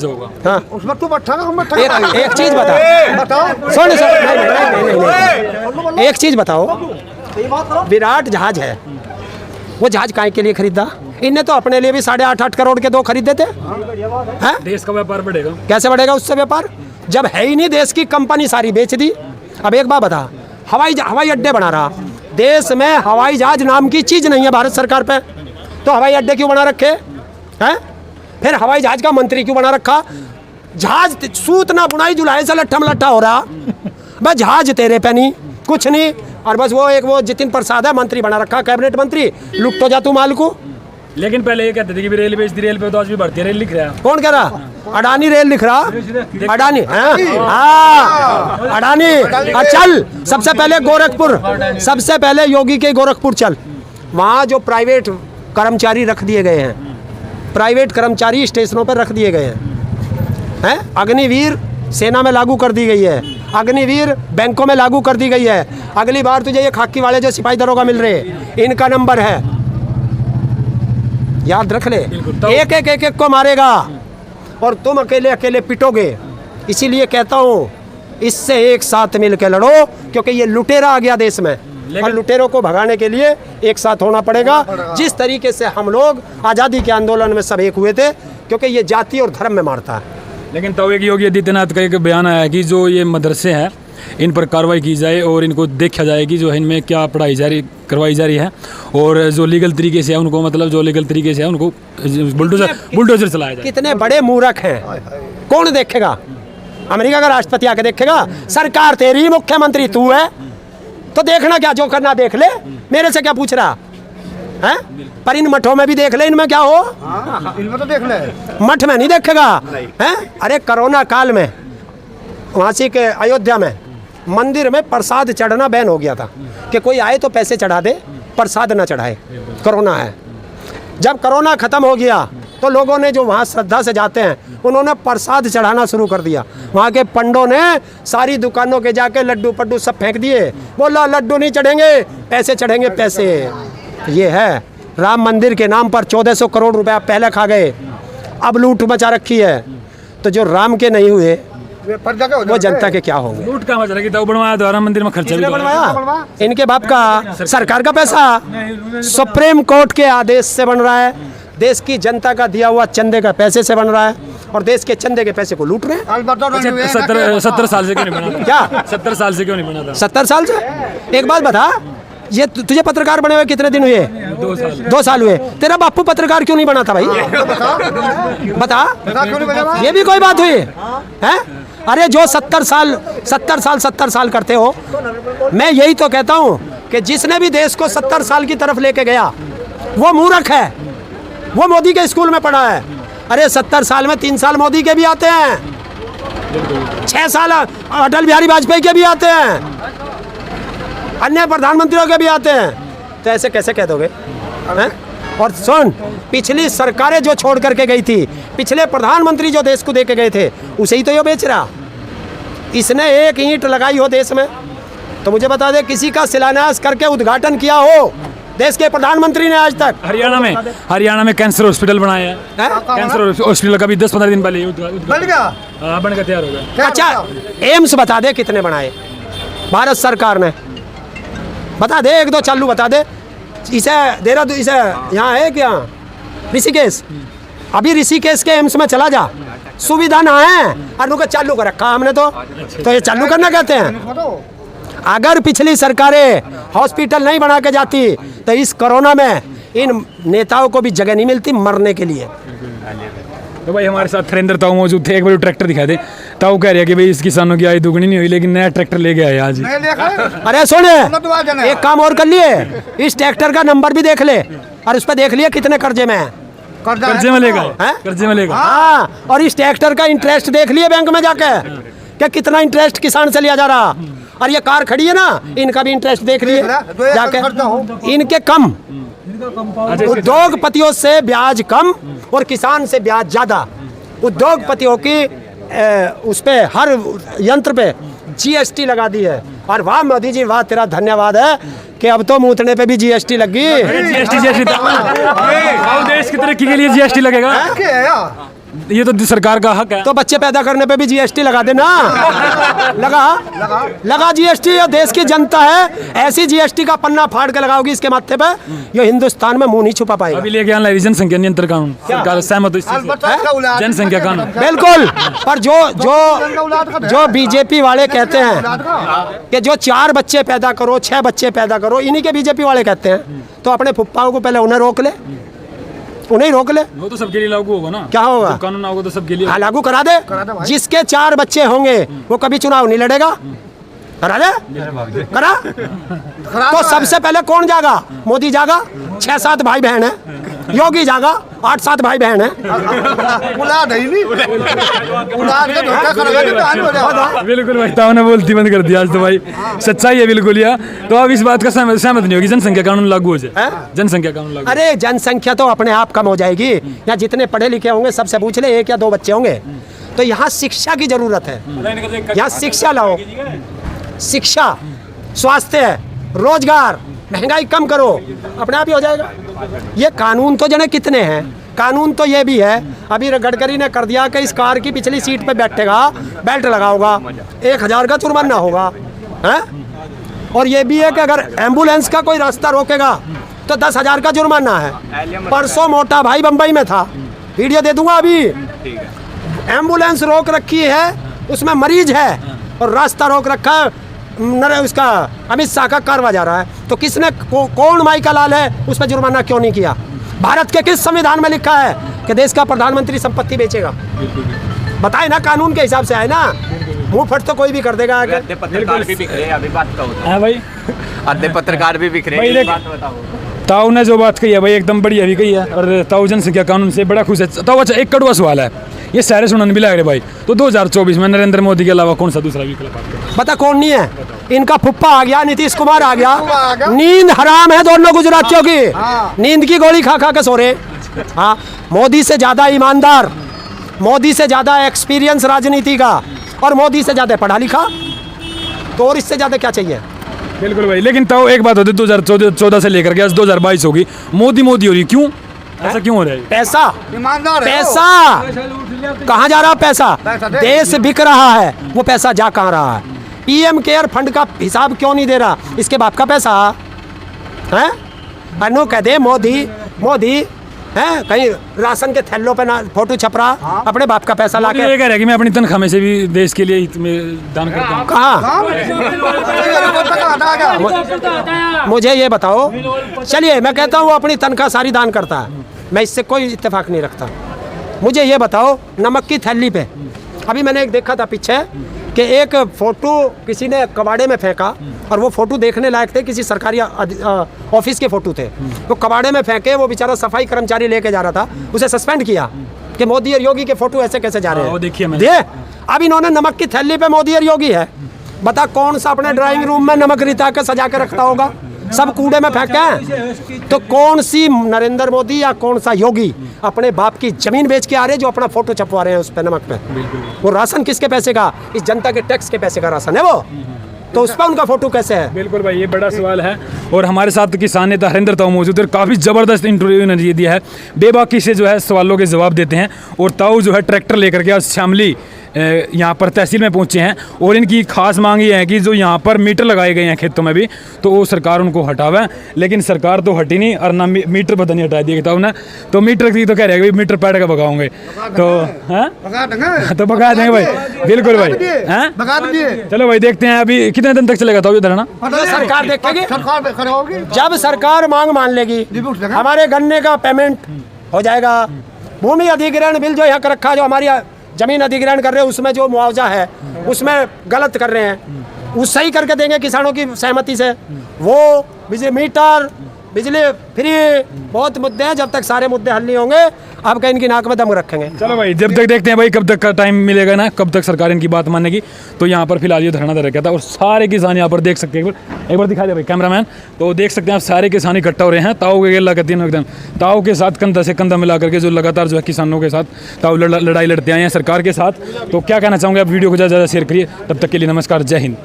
होगा। हाँ उस वक्त तू बैठा हम बैठा एक चीज बता, सुन नहीं, एक चीज बताओ, विराट जहाज है, वो जहाज काय के लिए खरीदा? इनने तो अपने लिए भी 8.5 करोड़ के 2 खरीदे थे। हैं? देश का व्यापार बढ़ेगा। कैसे बढ़ेगा उससे व्यापार, जब है ही नहीं, देश की कंपनी सारी बेच दी। अब एक बात बता, हवाई अड्डे बना रहा, देश में हवाई जहाज नाम की चीज नहीं है भारत सरकार पे, तो हवाई अड्डे क्यों बना रखे हैं? फिर हवाई जहाज का मंत्री क्यों बना रखा? जहाज सूत ना बुनाई जुलाई से लट्ठम लट्ठा हो रहा, बस जहाज तेरे पे नहीं, कुछ नहीं। और बस वो जितिन प्रसाद है मंत्री बना रखा, कैबिनेट मंत्री, लुट तो जा तू माल को। लेकिन पहले ये कहते थे कि रेल बेच दी, रेल पे तो आज भी बढ़ती रेल लिख रहा है। कौन कह रहा? अडानी रेल लिख रहा, अडानी अडानी। चल सबसे पहले गोरखपुर, सबसे पहले योगी के गोरखपुर चल, वहाँ जो प्राइवेट कर्मचारी रख दिए गए हैं, प्राइवेट कर्मचारी स्टेशनों पर रख दिए गए हैं। अग्निवीर सेना में लागू कर दी गई है, अग्निवीर बैंकों में लागू कर दी गई है। अगली बार तुझे ये खाकी वाले जो सिपाही दरोगा मिल रहे हैं, इनका नंबर है, याद रख ले। एक को मारेगा और तुम अकेले अकेले पिटोगे। इसीलिए कहता हूँ इससे एक साथ मिल के लड़ो, क्योंकि ये लुटेरा आ गया देश में, और लुटेरों को भगाने के लिए एक साथ होना पड़ेगा। जिस तरीके से हम लोग आज़ादी के आंदोलन में सब एक हुए थे, क्योंकि ये जाति और धर्म में मारता है। लेकिन तब एक योगी आदित्यनाथ का एक बयान आया कि जो ये मदरसे हैं इन पर कार्रवाई की जाए और इनको देखा जाए कि जो है इनमें क्या पढ़ाई करवाई जा रही है, और जो लीगल तरीके से है उनको, मतलब जो लीगल तरीके से है उनको बुलडोजर चलाया जाए। कितने बड़े मूर्ख हैं, कौन देखेगा? अमेरिका का राष्ट्रपति आके देखेगा? सरकार तेरी, मुख्यमंत्री तू है, तो देखना क्या, जो करना देख ले, मेरे से क्या पूछ रहा है? पर इन मठों में भी देख ले, इनमें क्या हो, इनमें तो देख ले, मठ में नहीं देखेगा। हैं? अरे कोरोना काल में वासी के अयोध्या में मंदिर में प्रसाद चढ़ना बैन हो गया था कि कोई आए तो पैसे चढ़ा दे, प्रसाद ना चढ़ाए, कोरोना है। जब कोरोना खत्म हो गया तो लोगों ने जो वहाँ श्रद्धा से जाते हैं, उन्होंने प्रसाद चढ़ाना शुरू कर दिया। वहाँ के पंडों ने सारी दुकानों के जाके लड्डू पड्डू सब फेंक दिए, बोला लड्डू नहीं चढ़ेंगे, पैसे चढ़ेंगे पैसे। ये है राम मंदिर के नाम पर 1400 करोड़ रुपया पहले खा गए, अब लूट मचा रखी है। तो जो राम के नहीं हुए वो जनता के क्या होंगे? लूट का मजा कि बनवाया द्वारा मंदिर में खर्चा भी बनवाया, इनके बाप का, सरकार का पैसा सुप्रीम कोर्ट के आदेश से बन रहा है, देश की जनता का दिया हुआ चंदे का पैसे से बन रहा है, और देश के चंदे के पैसे को लूट रहे हैं। 70 साल से क्यों नहीं बना था? क्या 70 साल से क्यों नहीं बना था? 70 साल से? एक बात बता, ये तुझे पत्रकार बने हुए कितने दिन हुए? 2 साल हुए। तेरा बापू पत्रकार क्यों नहीं बना था भाई? बता, ये भी कोई बात हुई है? अरे जो 70 साल करते हो, मैं यही तो कहता हूँ कि जिसने भी देश को 70 साल की तरफ लेके गया वो मूर्ख है, वो मोदी के स्कूल में पढ़ा है। अरे 70 साल में 3 साल मोदी के भी आते हैं, 6 साल अटल बिहारी वाजपेयी के भी आते हैं, अन्य प्रधानमंत्रियों के भी आते हैं, तो ऐसे कैसे कह दोगे? हैं? और सुन, पिछली सरकारें जो छोड़ करके गई थी, पिछले प्रधानमंत्री जो देश को दे के गए थे, उसे ही तो ये बेच रहा। इसने एक ईंट लगाई हो देश में तो मुझे बता दे, किसी का शिलान्यास करके उद्घाटन किया हो देश के प्रधानमंत्री ने आज तक? हरियाणा में कैंसर हॉस्पिटल बनाया है, कैंसर हॉस्पिटल का भी 10-15 दिन पहले बन बनकर तैयार हो गया। अच्छा, एम्स बता दे कितने बनाए भारत सरकार ने? बता दे, 1-2 चालू बता दे। इसे देहरादून, इसे यहाँ है क्या ऋषिकेश? अभी ऋषिकेश के एम्स में चला जा, सुविधा ना है, और उनको चालू कर रखा हमने, तो ये चालू करना कहते हैं। अगर पिछली सरकारें हॉस्पिटल नहीं बना के जाती तो इस कोरोना में इन नेताओं को भी जगह नहीं मिलती मरने के लिए। तो भाई हमारे साथ थरेंद्र ताऊ मौजूद थे, एक बार ट्रैक्टर दिखा दे। ताऊ कह रहे हैं कि भाई इस किसानों की आय दुगनी नहीं हुई, लेकिन नया ट्रैक्टर लेके आए आज। अरे सुन, एक काम और कर लिए, इस ट्रैक्टर का नंबर भी देख ले, और उस पर देख लिया कितने कर्जे में है। कर्जे में लेगा, कर्जे में लेगा। हाँ, और इस ट्रैक्टर का इंटरेस्ट देख लिए बैंक में जाके, क्या कितना इंटरेस्ट किसान से लिया जा रहा। और ये कार खड़ी है ना, इनका भी इंटरेस्ट देख लिए जाके, इनके कम, उद्योगपतियों से ब्याज कम और किसान से ब्याज ज्यादा। उद्योगपतियों की उस पे हर यंत्र पे GST लगा दी है। और वाह मोदी जी वाह, तेरा धन्यवाद है कि अब तो मूतने पे भी GST लग गई। GST देश की तरक्की के लिए GST लगेगा। ये तो सरकार का हक है। तो बच्चे पैदा करने पे भी जीएसटी लगा देना। लगा जीएसटी। ये देश की जनता है, ऐसी जीएसटी का पन्ना फाड़ के लगाओगी इसके माथे पे, ये हिंदुस्तान में मुंह नहीं छुपा पाएगा। अभी लेके आना है जनसंख्या नियंत्रण कानून, सरकार सहमत हो इस चीज़ से? जनसंख्या कानून बिल्कुल। पर जो बीजेपी वाले कहते हैं कि जो 4 बच्चे पैदा करो, 6 बच्चे पैदा करो, इन्हीं के बीजेपी वाले कहते हैं, तो अपने फुप्पाओं को पहले उन्हें रोक ले, उन्हें रोक ले। वो तो सबके लिए लागू होगा ना। क्या होगा? तो कानून होगा तो सबके लिए। हाँ, लागू करा दे। जिसके 4 बच्चे होंगे वो कभी चुनाव नहीं लड़ेगा। करा दे, करा। तो सबसे पहले कौन जागा? मोदी जागा, 6-7 भाई बहन है। योगी जागा, 8-7 भाई बहन है। बिल्कुल भाई, ताऊ ने बोलती बंद कर दिया आज तो भाई, सच्चाई है बिल्कुल। यार तो अब इस बात का सहमत नहीं होगी जनसंख्या कानून लागू हो जाए? जनसंख्या कानून लागू। अरे जनसंख्या तो अपने आप कम हो जाएगी। यहाँ जितने पढ़े लिखे होंगे सबसे पूछ ले, 1 या 2 बच्चे होंगे। तो यहाँ शिक्षा की जरूरत है। यहाँ शिक्षा लाओ, शिक्षा, स्वास्थ्य, रोजगार, महंगाई कम करो, अपने आप ही हो जाएगा। ये कानून तो जने कितने हैं। कानून तो ये भी है, अभी गडकरी ने कर दिया कि इस कार की पिछली सीट पे बैठेगा, बेल्ट लगाओगा, 1000 का जुर्माना होगा है? और ये भी है कि अगर एम्बुलेंस का कोई रास्ता रोकेगा तो 10,000 का जुर्माना है। परसों मोटा भाई बंबई में था, वीडियो दे दूंगा अभी। एम्बुलेंस रोक रखी है, उसमें मरीज है और रास्ता रोक रखा है, उसका अमित शाह का कारवा जा रहा है। तो किसने कौन माई का लाल है, उस पर जुर्माना क्यों नहीं किया? भारत के किस संविधान में लिखा है कि देश का प्रधानमंत्री संपत्ति बेचेगा? बताए ना, कानून के हिसाब से आए ना। मुंह फट तो कोई भी कर देगा। आधे पत्रकार भी बिक रहे हैं, अभी बात कहो। हाँ भाई, आधे पत्रकार भी बिक रहे हैं, बात बताओ। ताऊ ने जो बात कही है भाई एकदम बढ़िया भी कही है, और ताऊ जनसंख्या कानून से बड़ा खुश है। ताऊ अच्छा, एक कड़वा सवाल है, ये सारे सुनने भी लग रहे भाई, तो 2024 में नरेंद्र मोदी के अलावा कौन सा दूसरा विकल्प आपको? बता कौन नहीं है? इनका फुप्पा आ गया, नीतीश कुमार आ गया। नींद हराम है दोनों गुजरातियों की, नींद की गोली खा खा के सो रहे। हाँ, मोदी से ज्यादा ईमानदार, मोदी से ज्यादा एक्सपीरियंस राजनीति का, और मोदी से ज्यादा पढ़ा लिखा, तो और इससे ज्यादा क्या चाहिए? बिल्कुल भाई। लेकिन ताऊ एक बात होती है, 2014 से लेकर के आज 2022 होगी, मोदी मोदी हो रही, क्यों ऐसा क्यों हो रहा है? पैसा, ईमानदार है पैसा कहाँ जा रहा है? पैसा देश बिक रहा है, वो पैसा जा कहाँ रहा है? पीएम केयर फंड का हिसाब क्यों नहीं दे रहा? इसके बाप का पैसा है। अनु कह दे मोदी मोदी है, कहीं राशन के थैलों पे ना फोटो छप रहा, अपने बाप का पैसा ला के। ये कह रहा है कि मैं अपनी तनख्वाह में से भी देश के लिए हित में दान करता हूँ। कहाँ? मुझे ये बताओ, चलिए मैं कहता हूँ वो अपनी तनख्वाह सारी दान करता है, मैं इससे कोई इत्तेफाक नहीं रखता। मुझे ये बताओ, नमक की थैली पे अभी मैंने एक देखा था पीछे कि एक फोटो किसी ने कबाड़े में फेंका, और वो फोटो देखने लायक थे, किसी सरकारी ऑफिस के फोटो थे, वो कबाड़े में फेंके, वो बेचारा सफाई कर्मचारी लेके जा रहा था, उसे सस्पेंड किया कि मोदी और योगी के फोटो ऐसे कैसे जा रहे हैं। देखिए अब इन्होंने नमक की थैली पे मोदी और योगी है। बता कौन सा अपने ड्राइंग रूम में नमक रिता के सजा के रखता होगा? सब कूड़े में फेंके हैं। तो कौन सी नरेंद्र मोदी या कौन सा योगी अपने बाप की जमीन बेच के आ रहे हैं जो अपना फोटो छपवा रहे हैं उस पे नमक पे? वो राशन किसके पैसे का? इस जनता के टैक्स के पैसे का राशन है वो, तो उस पर उनका फोटो कैसे है? बिल्कुल भाई, ये बड़ा सवाल है। और हमारे साथ किसान नेता हरिंदर ताऊ मौजूद है, काफ़ी ज़बरदस्त इंटरव्यू इन्होंने दिया है, बेबाकी से जो है सवालों के जवाब देते हैं। और ताऊ जो है ट्रैक्टर लेकर के आज शामली यहाँ पर तहसील में पहुँचे हैं, और इनकी खास मांग ये है कि जो यहाँ पर मीटर लगाए गए हैं खेतों में भी, तो वो सरकार उनको हटावे। लेकिन सरकार तो हटी नहीं, और ना मीटर पता नहीं हटा दिया ताऊ ने। तो मीटर की तो कह रहे हैं मीटर पैड का भगाओगे, तो हाँ तो भगा देंगे भाई। बिल्कुल भाई, हैं चलो भाई, देखते हैं अभी कितने दिन तक चलेगा ताऊ ये धरना? सरकार देखेगी, जब सरकार मांग मान लेगी, हमारे गन्ने का पेमेंट हो जाएगा, भूमि अधिग्रहण बिल जो यहाँ कर रखा, जो हमारी जमीन अधिग्रहण कर रहे हैं उसमें जो मुआवजा है उसमें गलत कर रहे हैं, वो सही करके देंगे किसानों की सहमति से। वो बिजली मीटर, बिजली फ्री, बहुत मुद्दे हैं, जब तक सारे मुद्दे हल नहीं होंगे अब कहीं इनकी नाक में दम रखेंगे। चलो भाई, जब तक देखते हैं भाई कब तक का टाइम मिलेगा ना, कब तक सरकार इनकी बात मानेगी। तो यहाँ पर फिलहाल ये धरना दे रखा था, और सारे किसान यहाँ पर देख सकते हैं, एक बार दिखा दे भाई कैमरामैन, तो देख सकते हैं आप सारे किसान इकट्ठा हो रहे हैं। ताऊ के गेला कहते हैं एकदम, ताऊ के साथ कंधा से कंधा मिला करके जो लगातार जो है किसानों के साथ ताऊ लड़ाई लड़ते आए हैं सरकार के साथ। तो क्या कहना चाहूँगे आप? वीडियो को ज़्यादा शेयर करिए। तब तक के लिए नमस्कार, जय हिंद।